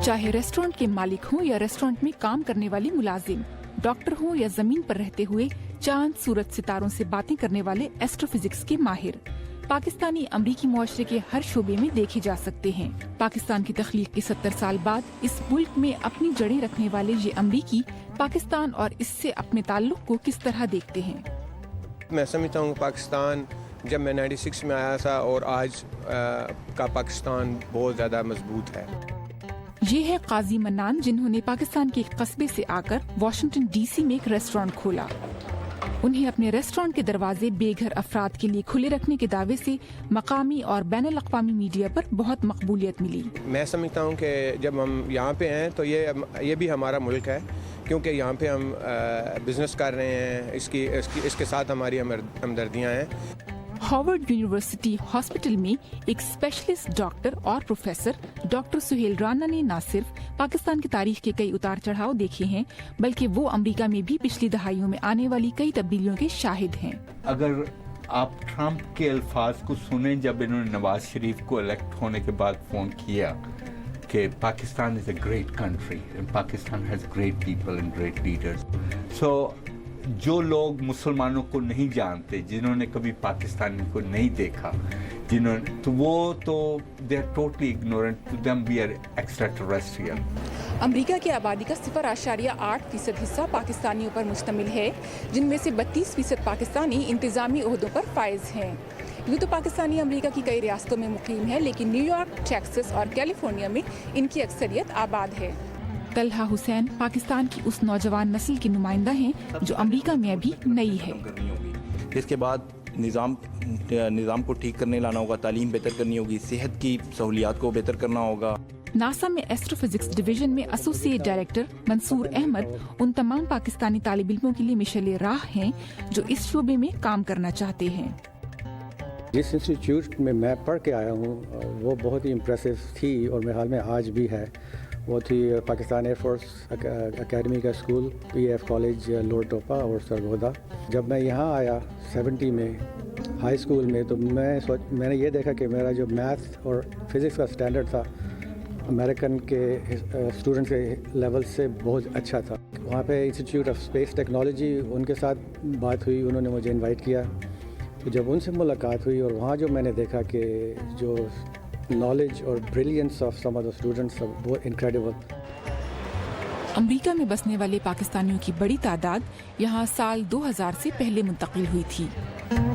चाहे रेस्टोरेंट के मालिक हों या रेस्टोरेंट में काम करने वाले मुलाजिम, डॉक्टर हों या जमीन पर रहते हुए चांद सूरज सितारों से बातें करने वाले एस्ट्रोफिजिक्स के माहिर पाकिस्तानी अमरीकी मुआशरे के हर शोबे में देखे जा सकते हैं। पाकिस्तान की तख्लीक के 70 साल बाद इस मुल्क में अपनी जड़ें रखने वाले ये अमरीकी पाकिस्तान और इससे अपने ताल्लुक को किस तरह देखते हैं? मैं समझता हूँ पाकिस्तान जब मैं 96 में आया था और आज का पाकिस्तान बहुत ज़्यादा मजबूत है। ये है काजी मन्नान, जिन्होंने पाकिस्तान के एक कस्बे से आकर वाशिंगटन डीसी में एक रेस्टोरेंट खोला। उन्हें अपने रेस्टोरेंट के दरवाजे बेघर अफराद के लिए खुले रखने के दावे से मकामी और बैनुल अक़वामी मीडिया पर बहुत मकबूलियत मिली। मैं समझता हूँ कि जब हम यहाँ पे हैं तो ये भी हमारा मुल्क है, क्योंकि यहाँ पे हम बिजनेस कर रहे हैं, इसके साथ हमारी हमदर्दियाँ हैं। हार्वर्ड यूनिवर्सिटी हॉस्पिटल में एक स्पेशलिस्ट डॉक्टर और प्रोफेसर डॉक्टर सुहेल राना ने न सिर्फ पाकिस्तान की तारीख के कई उतार चढ़ाव देखे हैं, बल्कि वो अमेरिका में भी पिछली दहाइयों में आने वाली कई तब्दीलियों के शाहिद हैं। अगर आप ट्रंप के अल्फाज को सुने जब इन्होंने नवाज शरीफ को इलेक्ट होने के बाद फोन किया कि Pakistan is a great country and Pakistan has great people and great leaders, so जो लोग मुसलमानों को नहीं जानते, जिन्होंने कभी पाकिस्तान को नहीं देखा, तो वो तो they are totally ignorant, to them we are extraterrestrial. America की आबादी का 0.8% हिस्सा पाकिस्तानियों पर मुश्तमिल है, जिनमें से 32% पाकिस्तानी इंतजामी ओहदों पर फाइज हैं। यूँ तो पाकिस्तानी अमेरिका की कई रियासतों में मुकीम है, लेकिन न्यूयॉर्क, टेक्सास और कैलिफोर्निया में इनकी अक्सरियत आबाद है। तलहा हुसैन पाकिस्तान की उस नौजवान नस्ल की नुमाइंदा हैं जो अमेरिका में अभी नई है। इसके बाद निज़ाम को ठीक करने लाना होगा, तालीम बेहतर करनी होगी, सेहत की सहूलियात को बेहतर करना होगा। नासा में एस्ट्रोफिजिक्स डिवीजन में एसोसिएट डायरेक्टर मंसूर अहमद उन तमाम पाकिस्तानी तालिब इल्मों के लिए मिशल राह हैं जो इस शोबे में काम करना चाहते हैं। जिस इंस्टीट्यूट में मैं पढ़ के आया हूँ वो बहुत ही इम्प्रेसिव थी और मेरे ख्याल में आज भी है। वो थी पाकिस्तान एयरफोर्स अकेडमी का स्कूल, PAF कॉलेज लोअर टोपा और सरगोदा। जब मैं यहाँ आया 70 में हाई स्कूल में, तो मैंने ये देखा कि मेरा जो मैथ और फिज़िक्स का स्टैंडर्ड था अमेरिकन के स्टूडेंट्स के लेवल से बहुत अच्छा था। वहाँ पे इंस्टीट्यूट ऑफ स्पेस टेक्नोलॉजी, उनके साथ बात हुई, उन्होंने मुझे इनवाइट किया। तो जब उनसे मुलाकात हुई और वहाँ जो मैंने देखा कि जो नॉलेज और brilliance of some of the students, वो इनक्रेडिबल। अमेरिका में बसने वाले पाकिस्तानियों की बड़ी तादाद यहाँ साल 2000 से पहले मुंतकिल हुई थी।